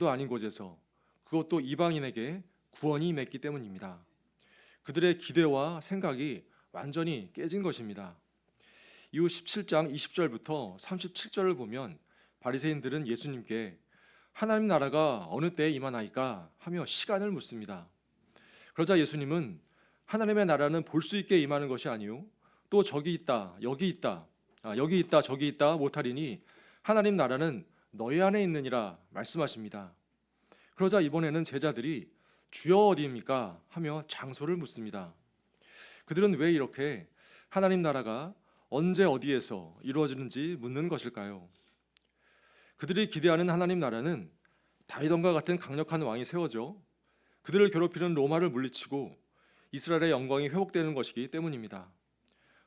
아닌 곳에서, 그것도 이방인에게 구원이 임했기 때문입니다. 그들의 기대와 생각이 완전히 깨진 것입니다. 이후 17장 20절부터 37절을 보면 바리새인들은 예수님께 하나님 나라가 어느 때에 임하나이까 하며 시간을 묻습니다. 그러자 예수님은 하나님의 나라는 볼 수 있게 임하는 것이 아니요 또 저기 있다 여기 있다 여기 있다 저기 있다 못하리니 하나님 나라는 너희 안에 있느니라 말씀하십니다. 그러자 이번에는 제자들이 주여 어디입니까 하며 장소를 묻습니다. 그들은 왜 이렇게 하나님 나라가 언제 어디에서 이루어지는지 묻는 것일까요? 그들이 기대하는 하나님 나라는 다윗왕과 같은 강력한 왕이 세워져 그들을 괴롭히는 로마를 물리치고 이스라엘의 영광이 회복되는 것이기 때문입니다.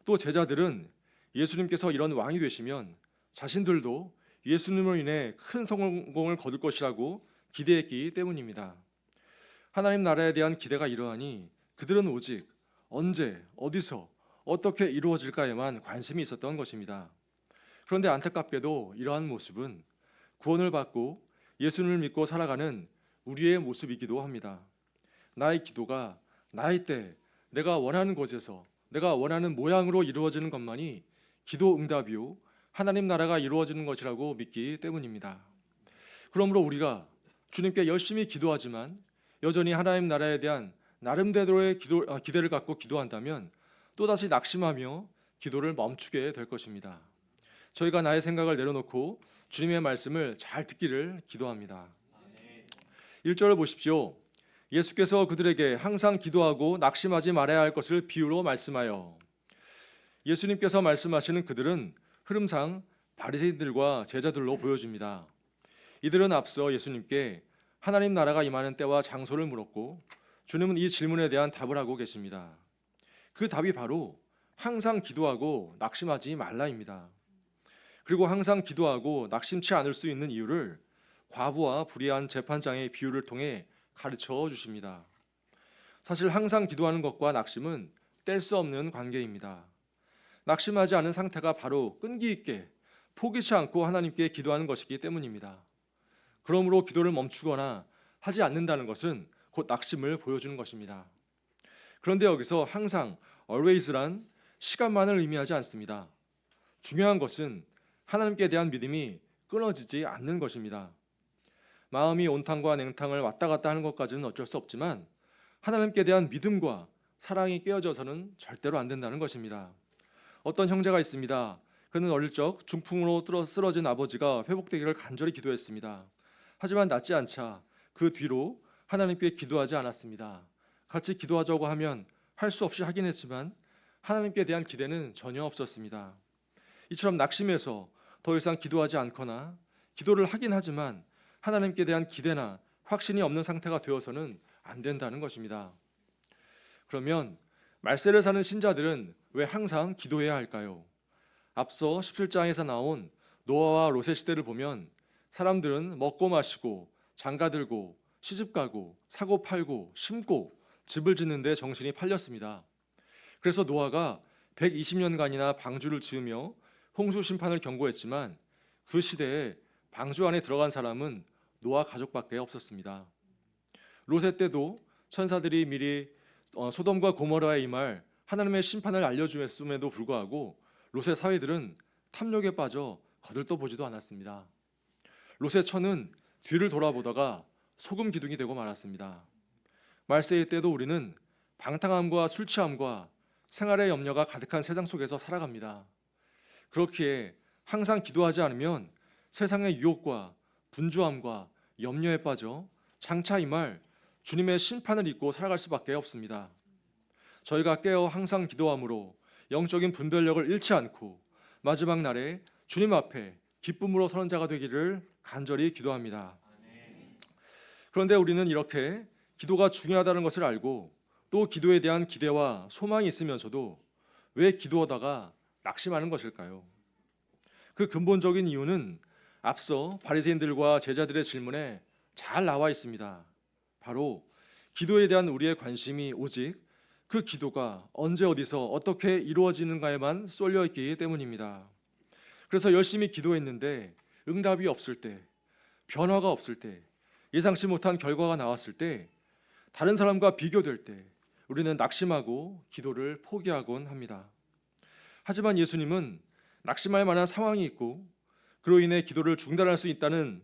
또 제자들은 예수님께서 이런 왕이 되시면 자신들도 예수님으로 인해 큰 성공을 거둘 것이라고 기대했기 때문입니다. 하나님 나라에 대한 기대가 이러하니 그들은 오직 언제, 어디서, 어떻게 이루어질까에만 관심이 있었던 것입니다. 그런데 안타깝게도 이러한 모습은 구원을 받고 예수님을 믿고 살아가는 우리의 모습이기도 합니다. 나의 기도가 나의 때 내가 원하는 곳에서 내가 원하는 모양으로 이루어지는 것만이 기도 응답이요 하나님 나라가 이루어지는 것이라고 믿기 때문입니다. 그러므로 우리가 주님께 열심히 기도하지만 여전히 하나님 나라에 대한 나름대로의 기대를 갖고 기도한다면 또다시 낙심하며 기도를 멈추게 될 것입니다. 저희가 나의 생각을 내려놓고 주님의 말씀을 잘 듣기를 기도합니다. 1절을 보십시오. 예수께서 그들에게 항상 기도하고 낙심하지 말아야 할 것을 비유로 말씀하여. 예수님께서 말씀하시는 그들은 흐름상 바리새인들과 제자들로 보여집니다. 이들은 앞서 예수님께 하나님 나라가 임하는 때와 장소를 물었고 주님은 이 질문에 대한 답을 하고 계십니다. 그 답이 바로 항상 기도하고 낙심하지 말라입니다. 그리고 항상 기도하고 낙심치 않을 수 있는 이유를 과부와 불의한 재판장의 비유를 통해 가르쳐 주십니다. 사실 항상 기도하는 것과 낙심은 뗄 수 없는 관계입니다. 낙심하지 않은 상태가 바로 끈기 있게 포기치 않고 하나님께 기도하는 것이기 때문입니다. 그러므로 기도를 멈추거나 하지 않는다는 것은 곧 낙심을 보여주는 것입니다. 그런데 여기서 항상 always란 시간만을 의미하지 않습니다. 중요한 것은 하나님께 대한 믿음이 끊어지지 않는 것입니다. 마음이 온탕과 냉탕을 왔다 갔다 하는 것까지는 어쩔 수 없지만 하나님께 대한 믿음과 사랑이 깨어져서는 절대로 안 된다는 것입니다. 어떤 형제가 있습니다. 그는 어릴 적 중풍으로 쓰러진 아버지가 회복되기를 간절히 기도했습니다. 하지만 낫지 않자 그 뒤로 하나님께 기도하지 않았습니다. 같이 기도하자고 하면 할 수 없이 하긴 했지만 하나님께 대한 기대는 전혀 없었습니다. 이처럼 낙심해서 더 이상 기도하지 않거나 기도를 하긴 하지만 하나님께 대한 기대나 확신이 없는 상태가 되어서는 안 된다는 것입니다. 그러면 말세를 사는 신자들은 왜 항상 기도해야 할까요? 앞서 17장에서 나온 노아와 롯의 시대를 보면 사람들은 먹고 마시고 장가들고 시집가고 사고 팔고 심고 집을 짓는 데 정신이 팔렸습니다. 그래서 노아가 120년간이나 방주를 지으며 홍수 심판을 경고했지만 그 시대에 방주 안에 들어간 사람은 노아 가족밖에 없었습니다. 롯의 때도 천사들이 미리 소돔과 고모라에 임할 하나님의 심판을 알려주었음에도 불구하고 롯의 사위들은 탐욕에 빠져 거들떠보지도 않았습니다. 롯의 처는 뒤를 돌아보다가 소금 기둥이 되고 말았습니다. 말세의 때도 우리는 방탕함과 술 취함과 생활의 염려가 가득한 세상 속에서 살아갑니다. 그렇기에 항상 기도하지 않으면 세상의 유혹과 분주함과 염려에 빠져 장차 임할 주님의 심판을 잊고 살아갈 수밖에 없습니다. 저희가 깨어 항상 기도함으로 영적인 분별력을 잃지 않고 마지막 날에 주님 앞에 기쁨으로 서는 자가 되기를 간절히 기도합니다. 그런데 우리는 이렇게 기도가 중요하다는 것을 알고 또 기도에 대한 기대와 소망이 있으면서도 왜 기도하다가 낙심하는 것일까요? 그 근본적인 이유는 앞서 바리새인들과 제자들의 질문에 잘 나와 있습니다. 바로 기도에 대한 우리의 관심이 오직 그 기도가 언제 어디서 어떻게 이루어지는가에만 쏠려 있기 때문입니다. 그래서 열심히 기도했는데 응답이 없을 때, 변화가 없을 때, 예상치 못한 결과가 나왔을 때, 다른 사람과 비교될 때 우리는 낙심하고 기도를 포기하곤 합니다. 하지만 예수님은 낙심할 만한 상황이 있고 그로 인해 기도를 중단할 수 있는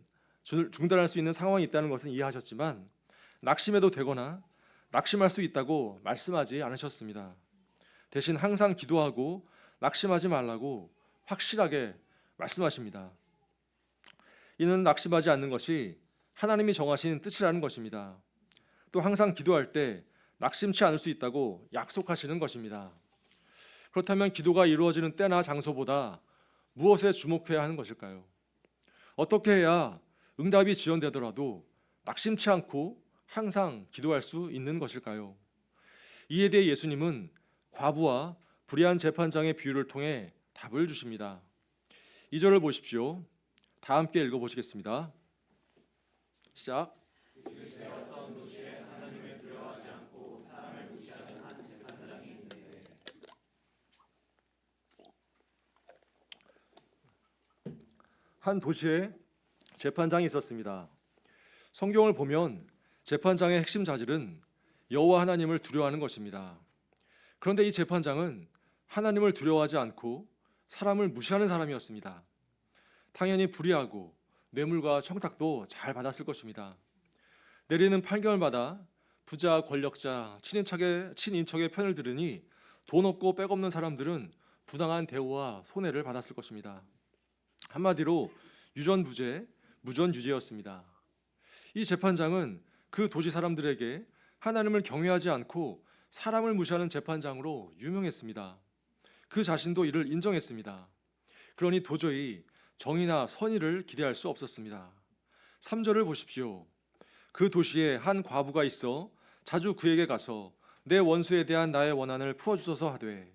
상황이 있다는 것은 이해하셨지만 낙심해도 되거나 낙심할 수 있다고 말씀하지 않으셨습니다. 대신 항상 기도하고 낙심하지 말라고 확실하게 말씀하십니다. 이는 낙심하지 않는 것이 하나님이 정하신 뜻이라는 것입니다. 또 항상 기도할 때 낙심치 않을 수 있다고 약속하시는 것입니다. 그렇다면 기도가 이루어지는 때나 장소보다 무엇에 주목해야 하는 것일까요? 어떻게 해야 응답이 지연되더라도 낙심치 않고 항상 기도할 수 있는 것일까요? 이에 대해 예수님은 과부와 불의한 재판장의 비유를 통해 답을 주십니다. 2절을 보십시오. 다 함께 읽어보시겠습니다. 시작. 한 도시에 재판장이 있었습니다. 성경을 보면 재판장의 핵심 자질은 여호와 하나님을 두려워하는 것입니다. 그런데 이 재판장은 하나님을 두려워하지 않고 사람을 무시하는 사람이었습니다. 당연히 불의하고 뇌물과 청탁도 잘 받았을 것입니다. 내리는 판결마다 부자, 권력자, 친인척의 편을 들으니 돈 없고 백 없는 사람들은 부당한 대우와 손해를 받았을 것입니다. 한마디로 유전부재, 무전유죄였습니다. 이 재판장은 그 도시 사람들에게 하나님을 경외하지 않고 사람을 무시하는 재판장으로 유명했습니다. 그 자신도 이를 인정했습니다. 그러니 도저히 정의나 선의를 기대할 수 없었습니다. 3절을 보십시오. 그 도시에 한 과부가 있어 자주 그에게 가서 내 원수에 대한 나의 원한을 풀어주소서 하되,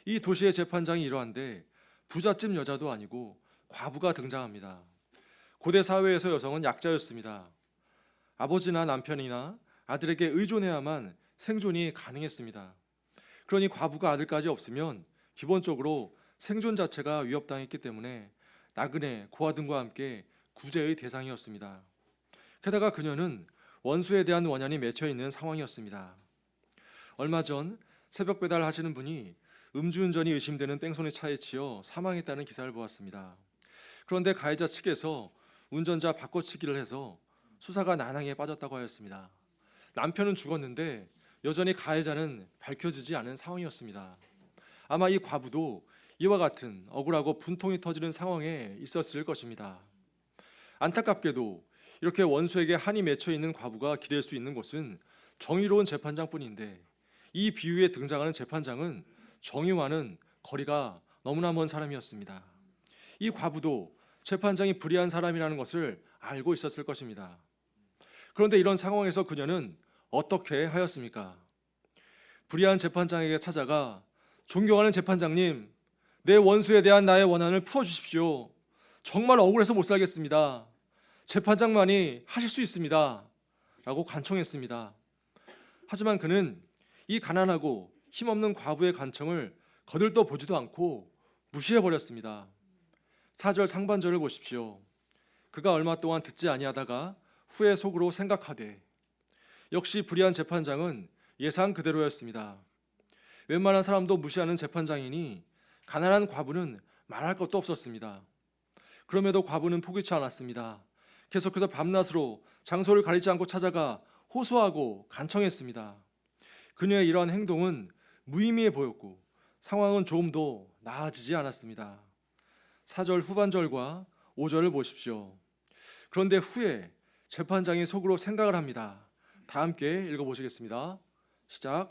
이 도시의 재판장이 이러한데 부잣집 여자도 아니고 과부가 등장합니다. 고대 사회에서 여성은 약자였습니다. 아버지나 남편이나 아들에게 의존해야만 생존이 가능했습니다. 그러니 과부가 아들까지 없으면 기본적으로 생존 자체가 위협당했기 때문에 나그네, 고아 등과 함께 구제의 대상이었습니다. 게다가 그녀는 원수에 대한 원한이 맺혀 있는 상황이었습니다. 얼마 전 새벽 배달하시는 분이 음주운전이 의심되는 뺑소니 차에 치여 사망했다는 기사를 보았습니다. 그런데 가해자 측에서 운전자 바꿔치기를 해서 수사가 난항에 빠졌다고 하였습니다. 남편은 죽었는데 여전히 가해자는 밝혀지지 않은 상황이었습니다. 아마 이 과부도 이와 같은 억울하고 분통이 터지는 상황에 있었을 것입니다. 안타깝게도 이렇게 원수에게 한이 맺혀 있는 과부가 기댈 수 있는 곳은 정의로운 재판장뿐인데, 이 비유에 등장하는 재판장은 정의와는 거리가 너무나 먼 사람이었습니다. 이 과부도 재판장이 불의한 사람이라는 것을 알고 있었을 것입니다. 그런데 이런 상황에서 그녀는 어떻게 하였습니까? 불의한 재판장에게 찾아가, 존경하는 재판장님, 내 원수에 대한 나의 원한을 풀어주십시오. 정말 억울해서 못 살겠습니다. 재판장만이 하실 수 있습니다. 라고 간청했습니다. 하지만 그는 이 가난하고 힘없는 과부의 간청을 거들떠 보지도 않고 무시해버렸습니다. 4절 상반절을 보십시오. 그가 얼마 동안 듣지 아니하다가 후에 속으로 생각하되, 역시 불의한 재판장은 예상 그대로였습니다. 웬만한 사람도 무시하는 재판장이니 가난한 과부는 말할 것도 없었습니다. 그럼에도 과부는 포기치 않았습니다. 계속해서 밤낮으로 장소를 가리지 않고 찾아가 호소하고 간청했습니다. 그녀의 이러한 행동은 무의미해 보였고 상황은 조금도 나아지지 않았습니다. 4절 후반절과 5절을 보십시오. 그런데 후에 재판장이 속으로 생각을 합니다. 다 함께 읽어보시겠습니다. 시작.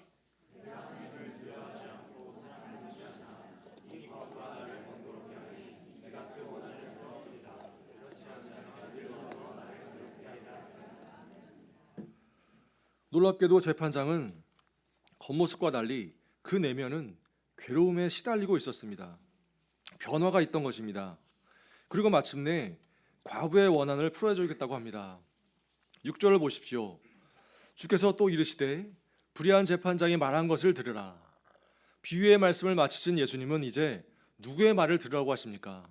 놀랍게도 재판장은 겉모습과 달리 그 내면은 괴로움에 시달리고 있었습니다. 변화가 있던 것입니다. 그리고 마침내 과부의 원한을 풀어주겠다고 합니다. 6절을 보십시오. 주께서 또 이르시되 불의한 재판장이 말한 것을 들으라. 비유의 말씀을 마치신 예수님은 이제 누구의 말을 들으라고 하십니까?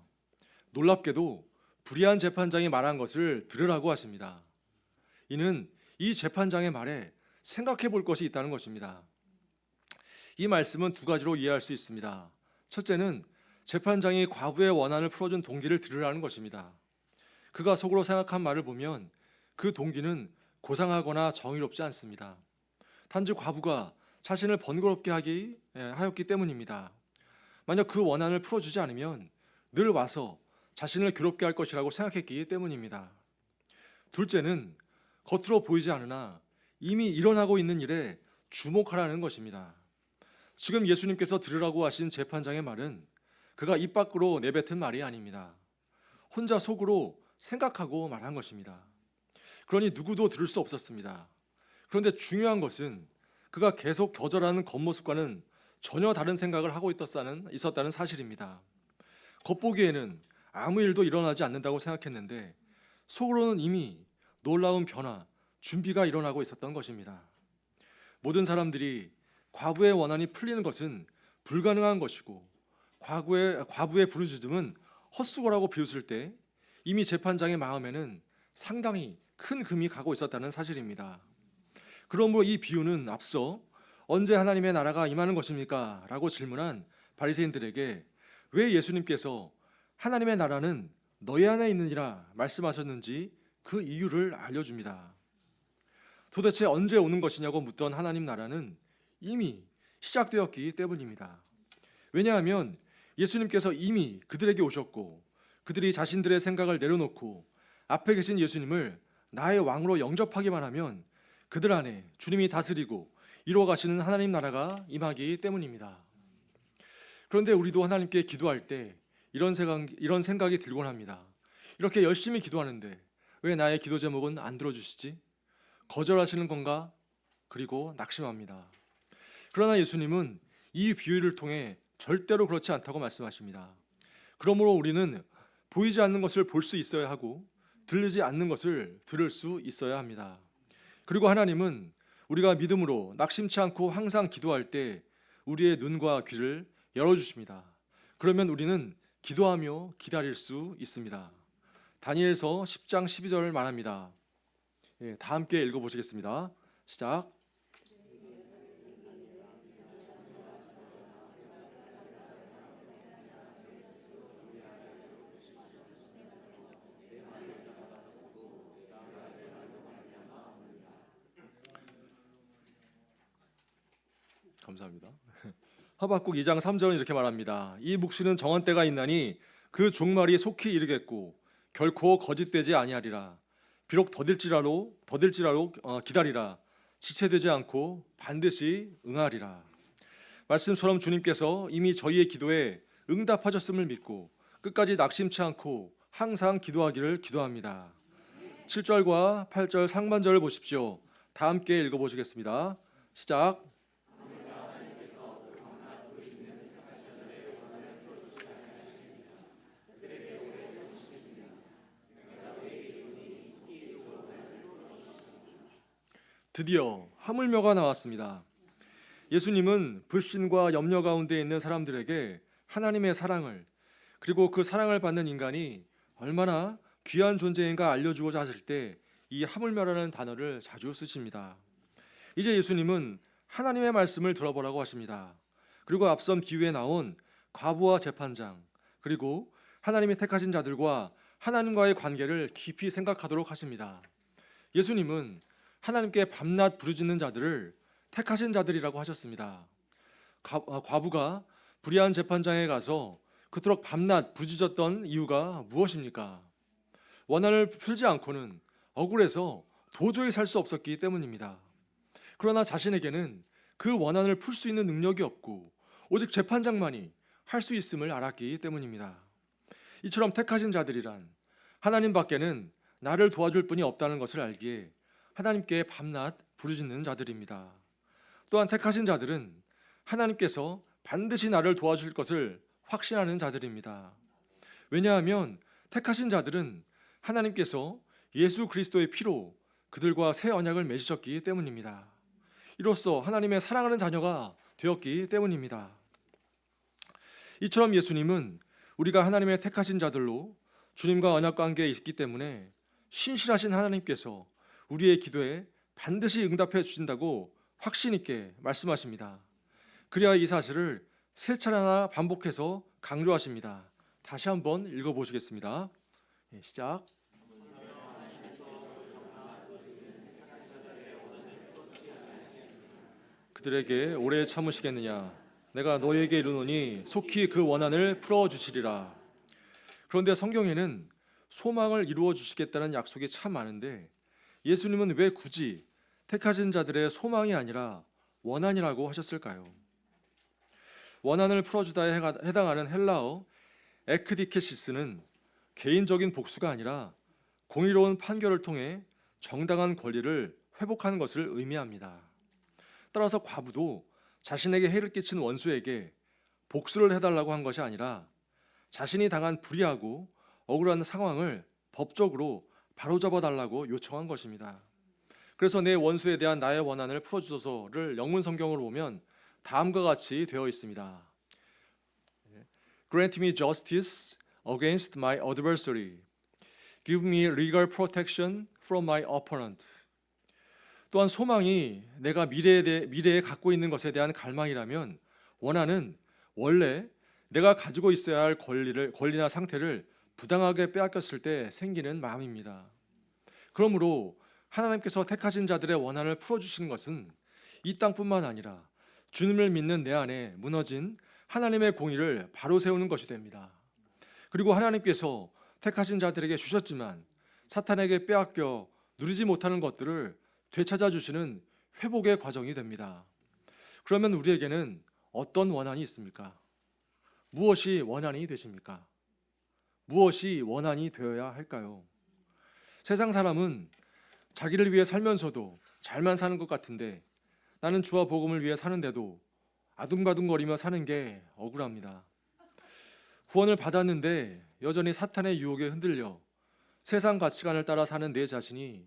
놀랍게도 불의한 재판장이 말한 것을 들으라고 하십니다. 이는 이 재판장의 말에 생각해 볼 것이 있다는 것입니다. 이 말씀은 두 가지로 이해할 수 있습니다. 첫째는 재판장이 과부의 원한을 풀어준 동기를 들으라는 것입니다. 그가 속으로 생각한 말을 보면 그 동기는 고상하거나 정의롭지 않습니다. 단지 과부가 자신을 번거롭게 하였기 때문입니다. 만약 그 원한을 풀어주지 않으면 늘 와서 자신을 괴롭게 할 것이라고 생각했기 때문입니다. 둘째는 겉으로 보이지 않으나 이미 일어나고 있는 일에 주목하라는 것입니다. 지금 예수님께서 들으라고 하신 재판장의 말은 그가 입 밖으로 내뱉은 말이 아닙니다. 혼자 속으로 생각하고 말한 것입니다. 그러니 누구도 들을 수 없었습니다. 그런데 중요한 것은 그가 계속 거절하는 겉모습과는 전혀 다른 생각을 하고 있었다는 사실입니다. 겉보기에는 아무 일도 일어나지 않는다고 생각했는데 속으로는 이미 놀라운 변화, 준비가 일어나고 있었던 것입니다. 모든 사람들이 과부의 원한이 풀리는 것은 불가능한 것이고 과부의 부르짖음은 헛수고라고 비웃을 때 이미 재판장의 마음에는 상당히 큰 금이 가고 있었다는 사실입니다. 그러므로 이 비유는 앞서 언제 하나님의 나라가 임하는 것입니까? 라고 질문한 바리새인들에게 왜 예수님께서 하나님의 나라는 너희 안에 있느니라 말씀하셨는지 그 이유를 알려줍니다. 도대체 언제 오는 것이냐고 묻던 하나님 나라는 이미 시작되었기 때문입니다. 왜냐하면 예수님께서 이미 그들에게 오셨고 그들이 자신들의 생각을 내려놓고 앞에 계신 예수님을 나의 왕으로 영접하기만 하면 그들 안에 주님이 다스리고 이루어가시는 하나님 나라가 임하기 때문입니다. 그런데 우리도 하나님께 기도할 때 이런 생각이 들곤 합니다. 이렇게 열심히 기도하는데 왜 나의 기도 제목은 안 들어주시지? 거절하시는 건가? 그리고 낙심합니다. 그러나 예수님은 이 비유를 통해 절대로 그렇지 않다고 말씀하십니다. 그러므로 우리는 보이지 않는 것을 볼 수 있어야 하고 들리지 않는 것을 들을 수 있어야 합니다. 그리고 하나님은 우리가 믿음으로 낙심치 않고 항상 기도할 때 우리의 눈과 귀를 열어주십니다. 그러면 우리는 기도하며 기다릴 수 있습니다. 다니엘서 10장 12절을 말합니다. 다 함께 읽어보시겠습니다. 시작. 감사합니다. 하박국 2장 3절은 이렇게 말합니다. 이 묵시는 정한 때가 있나니 그 종말이 속히 이르겠고 결코 거짓되지 아니하리라. 비록 더딜지라도 기다리라. 지체되지 않고 반드시 응하리라. 말씀처럼 주님께서 이미 저희의 기도에 응답하셨음을 믿고 끝까지 낙심치 않고 항상 기도하기를 기도합니다. 7절과 8절 상반절을 보십시오. 다 함께 읽어보시겠습니다. 시작. 드디어 하물며가 나왔습니다. 예수님은 불신과 염려 가운데 있는 사람들에게 하나님의 사랑을 그리고 그 사랑을 받는 인간이 얼마나 귀한 존재인가 알려주고자 하실 때 이 하물며라는 단어를 자주 쓰십니다. 이제 예수님은 하나님의 말씀을 들어보라고 하십니다. 그리고 앞선 비유에 나온 과부와 재판장 그리고 하나님이 택하신 자들과 하나님과의 관계를 깊이 생각하도록 하십니다. 예수님은 하나님께 밤낮 부르짖는 자들을 택하신 자들이라고 하셨습니다. 과부가 불의한 재판장에 가서 그토록 밤낮 부르짖었던 이유가 무엇입니까? 원한을 풀지 않고는 억울해서 도저히 살 수 없었기 때문입니다. 그러나 자신에게는 그 원한을 풀 수 있는 능력이 없고 오직 재판장만이 할 수 있음을 알았기 때문입니다. 이처럼 택하신 자들이란 하나님 밖에는 나를 도와줄 분이 없다는 것을 알기에 하나님께 밤낮 부르짖는 자들입니다. 또한 택하신 자들은 하나님께서 반드시 나를 도와줄 것을 확신하는 자들입니다. 왜냐하면 택하신 자들은 하나님께서 예수 그리스도의 피로 그들과 새 언약을 맺으셨기 때문입니다. 이로써 하나님의 사랑하는 자녀가 되었기 때문입니다. 이처럼 예수님은 우리가 하나님의 택하신 자들로 주님과 언약 관계에 있기 때문에 신실하신 하나님께서 우리의 기도에 반드시 응답해 주신다고 확신 있게 말씀하십니다. 그래야 이 사실을 세 차례나 반복해서 강조하십니다. 다시 한번 읽어보시겠습니다. 시작. 그들에게 오래 참으시겠느냐? 내가 너에게 이르노니 속히 그 원한을 풀어주시리라. 그런데 성경에는 소망을 이루어 주시겠다는 약속이 참 많은데 예수님은 왜 굳이 택하신 자들의 소망이 아니라 원한이라고 하셨을까요? 원한을 풀어주다에 해당하는 헬라어 에크디케시스는 개인적인 복수가 아니라 공의로운 판결을 통해 정당한 권리를 회복하는 것을 의미합니다. 따라서 과부도 자신에게 해를 끼친 원수에게 복수를 해달라고 한 것이 아니라 자신이 당한 불의하고 억울한 상황을 법적으로 바로잡아 달라고 요청한 것입니다. 그래서 내 원수에 대한 나의 원한을 풀어주소서를 영문 성경으로 보면 다음과 같이 되어 있습니다. Grant me justice against my adversary. Give me legal protection from my opponent. 또한 소망이 내가 미래에 갖고 있는 것에 대한 갈망이라면 원한은 원래 내가 가지고 있어야 할 권리나 상태를 부당하게 빼앗겼을 때 생기는 마음입니다. 그러므로 하나님께서 택하신 자들의 원한을 풀어주시는 것은 이 땅뿐만 아니라 주님을 믿는 내 안에 무너진 하나님의 공의를 바로 세우는 것이 됩니다. 그리고 하나님께서 택하신 자들에게 주셨지만 사탄에게 빼앗겨 누리지 못하는 것들을 되찾아 주시는 회복의 과정이 됩니다. 그러면 우리에게는 어떤 원한이 있습니까? 무엇이 원한이 되십니까? 무엇이 원한이 되어야 할까요? 세상 사람은 자기를 위해 살면서도 잘만 사는 것 같은데 나는 주와 복음을 위해 사는데도 아둥바둥거리며 사는 게 억울합니다. 구원을 받았는데 여전히 사탄의 유혹에 흔들려 세상 가치관을 따라 사는 내 자신이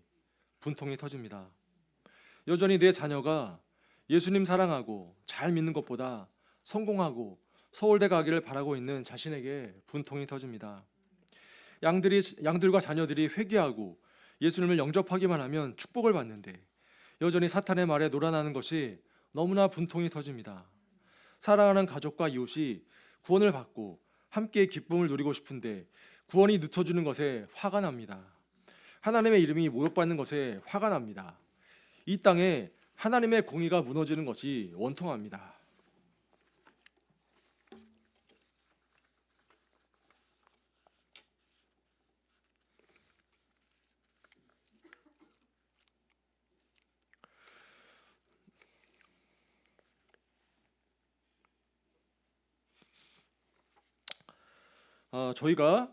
분통이 터집니다. 여전히 내 자녀가 예수님 사랑하고 잘 믿는 것보다 성공하고 서울대 가기를 바라고 있는 자신에게 분통이 터집니다. 양들과 자녀들이 회개하고 예수님을 영접하기만 하면 축복을 받는데 여전히 사탄의 말에 놀아나는 것이 너무나 분통이 터집니다. 사랑하는 가족과 이웃이 구원을 받고 함께 기쁨을 누리고 싶은데 구원이 늦춰지는 것에 화가 납니다. 하나님의 이름이 모욕받는 것에 화가 납니다. 이 땅에 하나님의 공의가 무너지는 것이 원통합니다. 저희가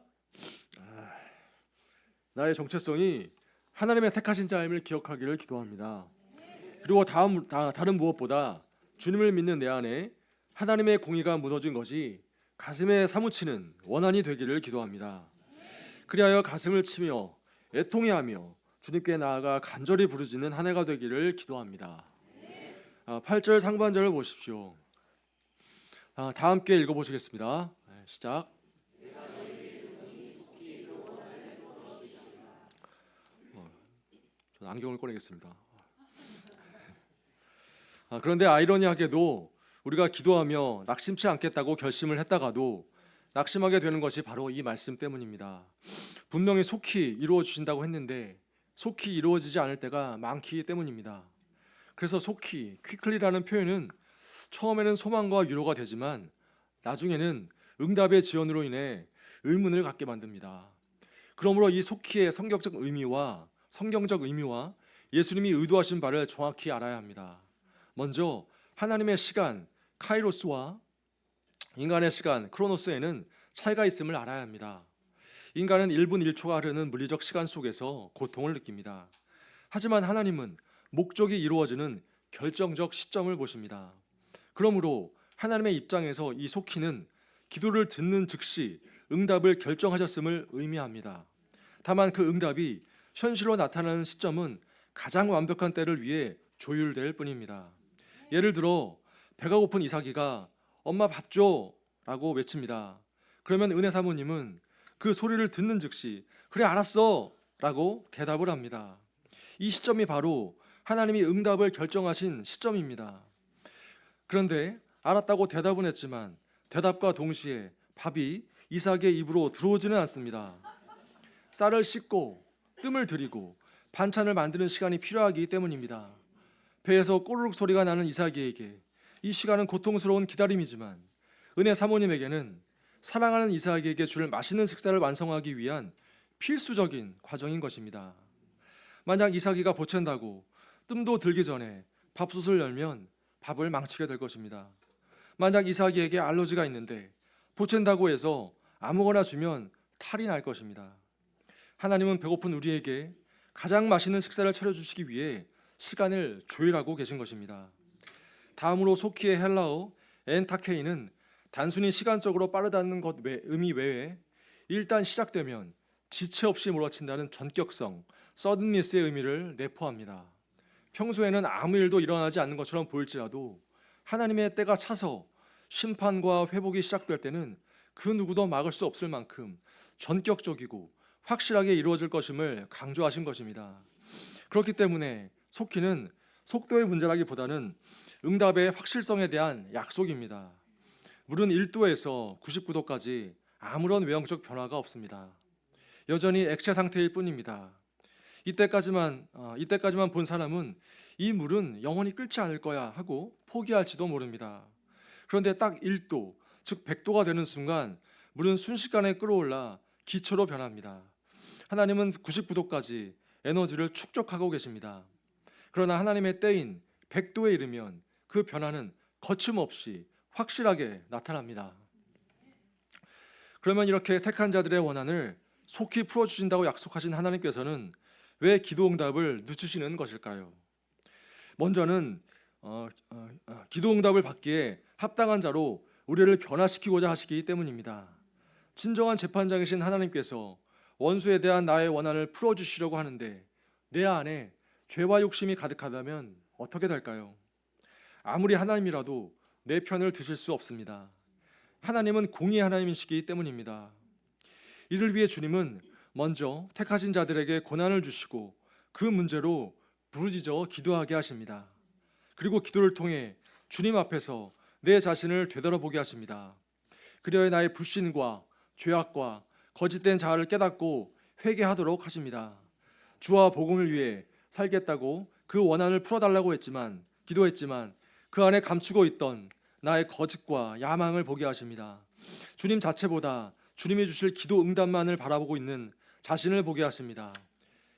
나의 정체성이 하나님의 택하신 자임을 기억하기를 기도합니다. 그리고 다른 무엇보다 주님을 믿는 내 안에 하나님의 공의가 무너진 것이 가슴에 사무치는 원한이 되기를 기도합니다. 그리하여 가슴을 치며 애통해하며 주님께 나아가 간절히 부르짖는 한 해가 되기를 기도합니다. 8절 상반절을 보십시오. 다 함께 읽어보시겠습니다. 시작. 안경을 꺼내겠습니다. 그런데 아이러니하게도 우리가 기도하며 낙심치 않겠다고 결심을 했다가도 낙심하게 되는 것이 바로 이 말씀 때문입니다. 분명히 속히 이루어 주신다고 했는데 속히 이루어지지 않을 때가 많기 때문입니다. 그래서 속히, quickly라는 표현은 처음에는 소망과 위로가 되지만 나중에는 응답의 지연으로 인해 의문을 갖게 만듭니다. 그러므로 이 속히의 성경적 의미와 예수님이 의도하신 바를 정확히 알아야 합니다. 먼저 하나님의 시간 카이로스와 인간의 시간 크로노스에는 차이가 있음을 알아야 합니다. 인간은 1분 1초가 흐르는 물리적 시간 속에서 고통을 느낍니다. 하지만 하나님은 목적이 이루어지는 결정적 시점을 보십니다. 그러므로 하나님의 입장에서 이 속히는 기도를 듣는 즉시 응답을 결정하셨음을 의미합니다. 다만 그 응답이 현실로 나타나는 시점은 가장 완벽한 때를 위해 조율될 뿐입니다. 예를 들어 배가 고픈 이삭이가 엄마 밥 줘 라고 외칩니다. 그러면 은혜 사모님은 그 소리를 듣는 즉시 그래 알았어 라고 대답을 합니다. 이 시점이 바로 하나님이 응답을 결정하신 시점입니다. 그런데 알았다고 대답은 했지만 대답과 동시에 밥이 이삭의 입으로 들어오지는 않습니다. 쌀을 씻고 뜸을 들이고 반찬을 만드는 시간이 필요하기 때문입니다. 배에서 꼬르륵 소리가 나는 이삭에게 이 시간은 고통스러운 기다림이지만 은혜 사모님에게는 사랑하는 이삭에게 줄 맛있는 식사를 완성하기 위한 필수적인 과정인 것입니다. 만약 이삭이가 보챈다고 뜸도 들기 전에 밥솥을 열면 밥을 망치게 될 것입니다. 만약 이삭이에게 알러지가 있는데 보챈다고 해서 아무거나 주면 탈이 날 것입니다. 하나님은 배고픈 우리에게 가장 맛있는 식사를 차려주시기 위해 시간을 조율하고 계신 것입니다. 다음으로 소키의 헬라어 엔타케이는 단순히 시간적으로 빠르다는 것 의미 외에 일단 시작되면 지체 없이 몰아친다는 전격성, 서든니스의 의미를 내포합니다. 평소에는 아무 일도 일어나지 않는 것처럼 보일지라도 하나님의 때가 차서 심판과 회복이 시작될 때는 그 누구도 막을 수 없을 만큼 전격적이고 확실하게 이루어질 것임을 강조하신 것입니다. 그렇기 때문에 속기는 속도의 문제라기보다는 응답의 확실성에 대한 약속입니다. 물은 1도에서 99도까지 아무런 외형적 변화가 없습니다. 여전히 액체 상태일 뿐입니다. 이때까지만 본 사람은 이 물은 영원히 끓지 않을 거야 하고 포기할지도 모릅니다. 그런데 딱 1도, 즉 100도가 되는 순간 물은 순식간에 끓어올라 기초로 변합니다. 하나님은 99도까지 에너지를 축적하고 계십니다. 그러나 하나님의 때인 100도에 이르면 그 변화는 거침없이 확실하게 나타납니다. 그러면 이렇게 택한 자들의 원한을 속히 풀어주신다고 약속하신 하나님께서는 왜 기도 응답을 늦추시는 것일까요? 먼저는 기도 응답을 받기에 합당한 자로 우리를 변화시키고자 하시기 때문입니다. 진정한 재판장이신 하나님께서 원수에 대한 나의 원한을 풀어주시려고 하는데 내 안에 죄와 욕심이 가득하다면 어떻게 될까요? 아무리 하나님이라도 내 편을 드실 수 없습니다. 하나님은 공의의 하나님이시기 때문입니다. 이를 위해 주님은 먼저 택하신 자들에게 고난을 주시고 그 문제로 부르짖어 기도하게 하십니다. 그리고 기도를 통해 주님 앞에서 내 자신을 되돌아보게 하십니다. 그리하여 나의 불신과 죄악과 거짓된 자아를 깨닫고 회개하도록 하십니다. 주와 복음을 위해 살겠다고 그 원한을 풀어달라고 기도했지만 그 안에 감추고 있던 나의 거짓과 야망을 보게 하십니다. 주님 자체보다 주님이 주실 기도 응답만을 바라보고 있는 자신을 보게 하십니다.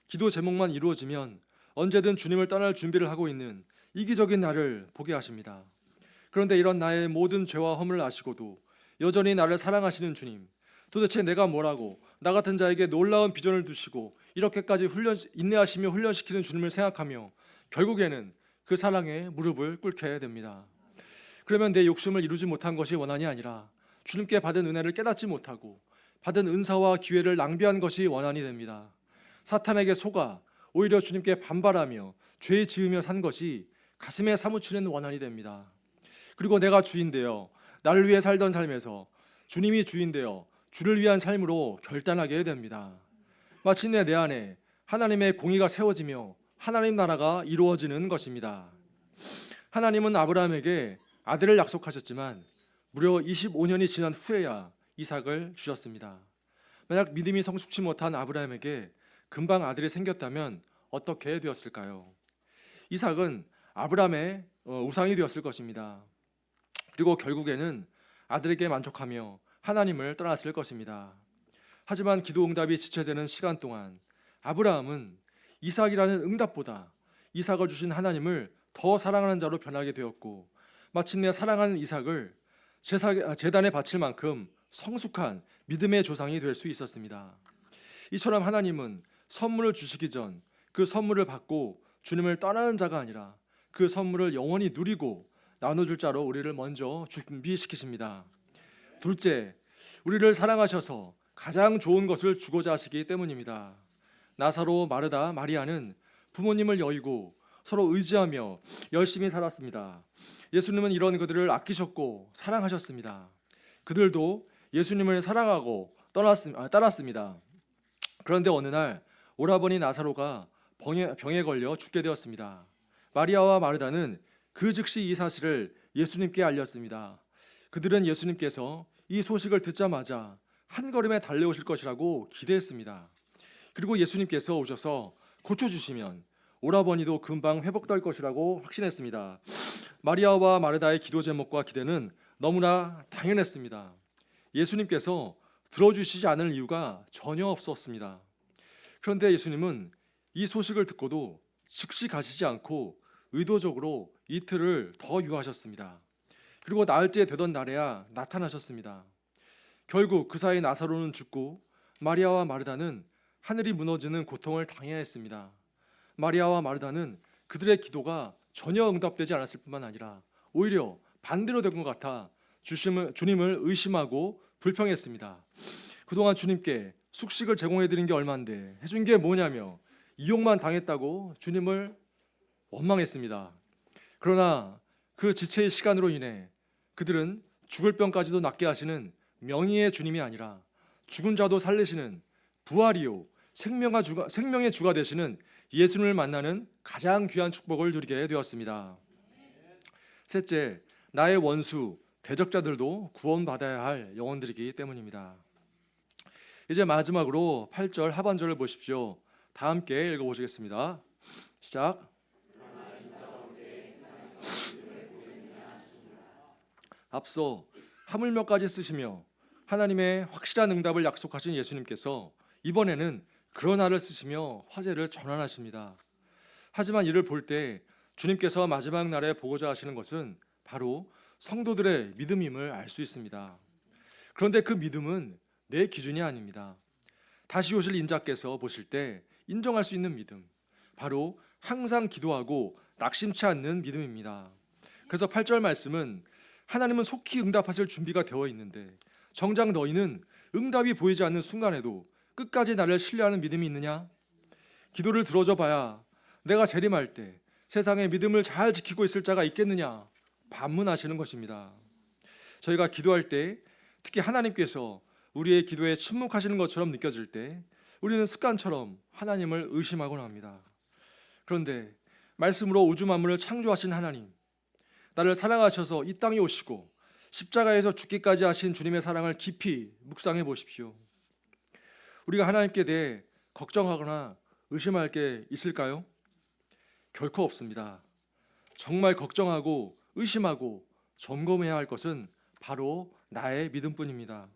기도 제목만 이루어지면 언제든 주님을 떠날 준비를 하고 있는 이기적인 나를 보게 하십니다. 그런데 이런 나의 모든 죄와 허물을 아시고도 여전히 나를 사랑하시는 주님, 도대체 내가 뭐라고 나 같은 자에게 놀라운 비전을 두시고 이렇게까지 인내하시며 훈련시키는 주님을 생각하며 결국에는 그 사랑에 무릎을 꿇게 됩니다. 그러면 내 욕심을 이루지 못한 것이 원한이 아니라 주님께 받은 은혜를 깨닫지 못하고 받은 은사와 기회를 낭비한 것이 원한이 됩니다. 사탄에게 속아 오히려 주님께 반발하며 죄 지으며 산 것이 가슴에 사무치는 원한이 됩니다. 그리고 내가 주인되어 나를 위해 살던 삶에서 주님이 주인되어 주를 위한 삶으로 결단하게 됩니다. 마침내 내 안에 하나님의 공의가 세워지며 하나님 나라가 이루어지는 것입니다. 하나님은 아브라함에게 아들을 약속하셨지만 무려 25년이 지난 후에야 이삭을 주셨습니다. 만약 믿음이 성숙치 못한 아브라함에게 금방 아들이 생겼다면 어떻게 되었을까요? 이삭은 아브라함의 우상이 되었을 것입니다. 그리고 결국에는 아들에게 만족하며 하나님을 떠났을 것입니다. 하지만 기도 응답이 지체되는 시간 동안 아브라함은 이삭이라는 응답보다 이삭을 주신 하나님을 더 사랑하는 자로 변하게 되었고 마침내 사랑하는 이삭을 제단에 바칠 만큼 성숙한 믿음의 조상이 될 수 있었습니다. 이처럼 하나님은 선물을 주시기 전 그 선물을 받고 주님을 떠나는 자가 아니라 그 선물을 영원히 누리고 나눠줄 자로 우리를 먼저 준비시키십니다. 둘째, 우리를 사랑하셔서 가장 좋은 것을 주고자 하시기 때문입니다. 나사로, 마르다, 마리아는 부모님을 여의고 서로 의지하며 열심히 살았습니다. 예수님은 이런 그들을 아끼셨고 사랑하셨습니다. 그들도 예수님을 사랑하고 따랐습니다. 그런데 어느 날 오라버니 나사로가 병에 걸려 죽게 되었습니다. 마리아와 마르다는 그 즉시 이 사실을 예수님께 알렸습니다. 그들은 예수님께서 이 소식을 듣자마자 한 걸음에 달려오실 것이라고 기대했습니다. 그리고 예수님께서 오셔서 고쳐주시면 오라버니도 금방 회복될 것이라고 확신했습니다. 마리아와 마르다의 기도 제목과 기대는 너무나 당연했습니다. 예수님께서 들어주시지 않을 이유가 전혀 없었습니다. 그런데 예수님은 이 소식을 듣고도 즉시 가시지 않고 의도적으로 이틀을 더 유하셨습니다. 그리고 나흘째 되던 날에야 나타나셨습니다. 결국 그 사이 나사로는 죽고 마리아와 마르다는 하늘이 무너지는 고통을 당해야 했습니다. 마리아와 마르다는 그들의 기도가 전혀 응답되지 않았을 뿐만 아니라 오히려 반대로 된 것 같아 주님을 의심하고 불평했습니다. 그동안 주님께 숙식을 제공해드린 게 얼만데 해준 게 뭐냐며 이용만 당했다고 주님을 원망했습니다. 그러나 그 지체의 시간으로 인해 그들은 죽을 병까지도 낫게 하시는 명의의 주님이 아니라 죽은 자도 살리시는 부활이요 생명의 주가 되시는 예수님을 만나는 가장 귀한 축복을 누리게 되었습니다. 셋째, 나의 원수 대적자들도 구원받아야 할 영혼들이기 때문입니다. 이제 마지막으로 8절 하반절을 보십시오. 다 함께 읽어보시겠습니다. 시작. 앞서 하물며까지 쓰시며 하나님의 확실한 응답을 약속하신 예수님께서 이번에는 그러나를 쓰시며 화제를 전환하십니다. 하지만 이를 볼 때 주님께서 마지막 날에 보고자 하시는 것은 바로 성도들의 믿음임을 알 수 있습니다. 그런데 그 믿음은 내 기준이 아닙니다. 다시 오실 인자께서 보실 때 인정할 수 있는 믿음, 바로 항상 기도하고 낙심치 않는 믿음입니다. 그래서 8절 말씀은 하나님은 속히 응답하실 준비가 되어 있는데 정작 너희는 응답이 보이지 않는 순간에도 끝까지 나를 신뢰하는 믿음이 있느냐? 기도를 들어줘 봐야 내가 재림할 때 세상에 믿음을 잘 지키고 있을 자가 있겠느냐? 반문하시는 것입니다. 저희가 기도할 때 특히 하나님께서 우리의 기도에 침묵하시는 것처럼 느껴질 때 우리는 습관처럼 하나님을 의심하곤 합니다. 그런데 말씀으로 우주 만물을 창조하신 하나님, 나를 사랑하셔서 이 땅에 오시고 십자가에서 죽기까지 하신 주님의 사랑을 깊이 묵상해 보십시오. 우리가 하나님께 대해 걱정하거나 의심할 게 있을까요? 결코 없습니다. 정말 걱정하고 의심하고 점검해야 할 것은 바로 나의 믿음뿐입니다.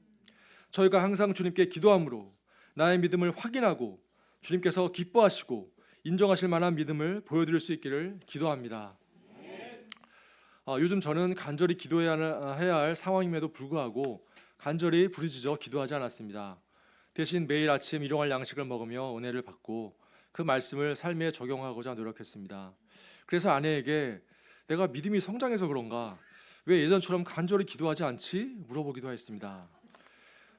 저희가 항상 주님께 기도함으로 나의 믿음을 확인하고 주님께서 기뻐하시고 인정하실 만한 믿음을 보여드릴 수 있기를 기도합니다. 요즘 저는 간절히 기도해야 할 상황임에도 불구하고 간절히 부르짖어 기도하지 않았습니다. 대신 매일 아침 일용할 양식을 먹으며 은혜를 받고 그 말씀을 삶에 적용하고자 노력했습니다. 그래서 아내에게 내가 믿음이 성장해서 그런가 왜 예전처럼 간절히 기도하지 않지? 물어보기도 했습니다.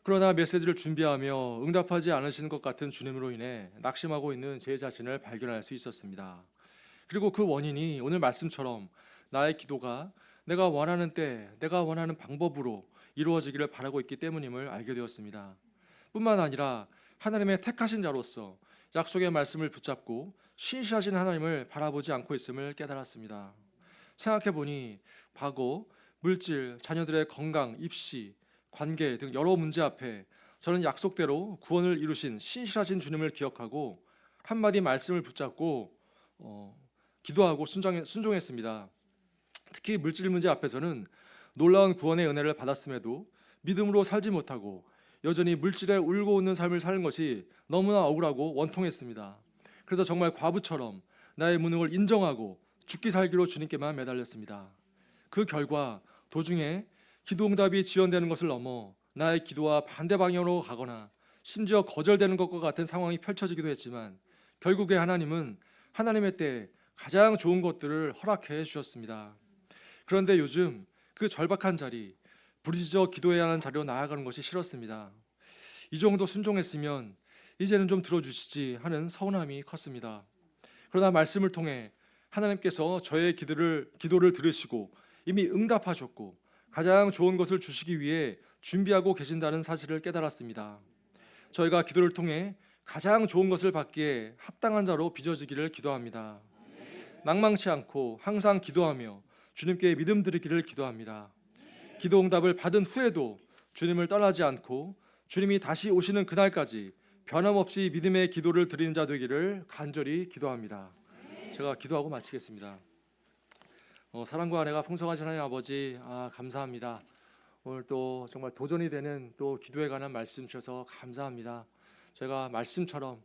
그러나 메시지를 준비하며 응답하지 않으시는 것 같은 주님으로 인해 낙심하고 있는 제 자신을 발견할 수 있었습니다. 그리고 그 원인이 오늘 말씀처럼 나의 기도가 내가 원하는 때 내가 원하는 방법으로 이루어지기를 바라고 있기 때문임을 알게 되었습니다. 뿐만 아니라 하나님의 택하신 자로서 약속의 말씀을 붙잡고 신실하신 하나님을 바라보지 않고 있음을 깨달았습니다. 생각해보니 과거 물질, 자녀들의 건강, 입시, 관계 등 여러 문제 앞에 저는 약속대로 구원을 이루신 신실하신 주님을 기억하고 한마디 말씀을 붙잡고 기도하고 순종했습니다. 특히 물질 문제 앞에서는 놀라운 구원의 은혜를 받았음에도 믿음으로 살지 못하고 여전히 물질에 울고 웃는 삶을 사는 것이 너무나 억울하고 원통했습니다. 그래서 정말 과부처럼 나의 무능을 인정하고 죽기 살기로 주님께만 매달렸습니다. 그 결과 도중에 기도 응답이 지연되는 것을 넘어 나의 기도와 반대 방향으로 가거나 심지어 거절되는 것과 같은 상황이 펼쳐지기도 했지만 결국에 하나님은 하나님의 때에 가장 좋은 것들을 허락해 주셨습니다. 그런데 요즘 그 절박한 자리, 부르짖어 기도해야 하는 자리로 나아가는 것이 싫었습니다. 이 정도 순종했으면 이제는 좀 들어주시지 하는 서운함이 컸습니다. 그러나 말씀을 통해 하나님께서 저의 기도를 들으시고 이미 응답하셨고 가장 좋은 것을 주시기 위해 준비하고 계신다는 사실을 깨달았습니다. 저희가 기도를 통해 가장 좋은 것을 받기에 합당한 자로 빚어지기를 기도합니다. 낭망치 않고 항상 기도하며 주님께 믿음 드리기를 기도합니다. 기도 응답을 받은 후에도 주님을 떠나지 않고 주님이 다시 오시는 그날까지 변함없이 믿음의 기도를 드리는 자 되기를 간절히 기도합니다. 제가 기도하고 마치겠습니다. 사랑과 은혜가 풍성하신 하나님 아버지, 감사합니다. 오늘 또 정말 도전이 되는 또 기도에 관한 말씀 주셔서 감사합니다. 제가 말씀처럼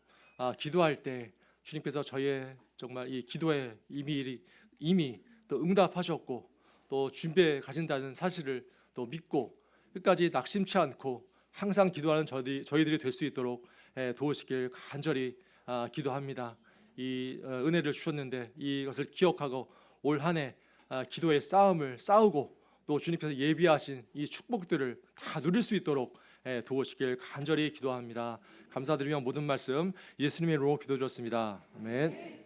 기도할 때 주님께서 저희의 정말 이 기도에 이미 또 응답하셨고 또 준비해 가신다는 사실을 또 믿고 끝까지 낙심치 않고 항상 기도하는 저희들이 될 수 있도록 도우시길 간절히 기도합니다. 이 은혜를 주셨는데 이것을 기억하고 올 한 해 기도의 싸움을 싸우고 또 주님께서 예비하신 이 축복들을 다 누릴 수 있도록 도우시길 간절히 기도합니다. 감사드리며 모든 말씀 예수님의 이름으로 기도드렸습니다. 아멘.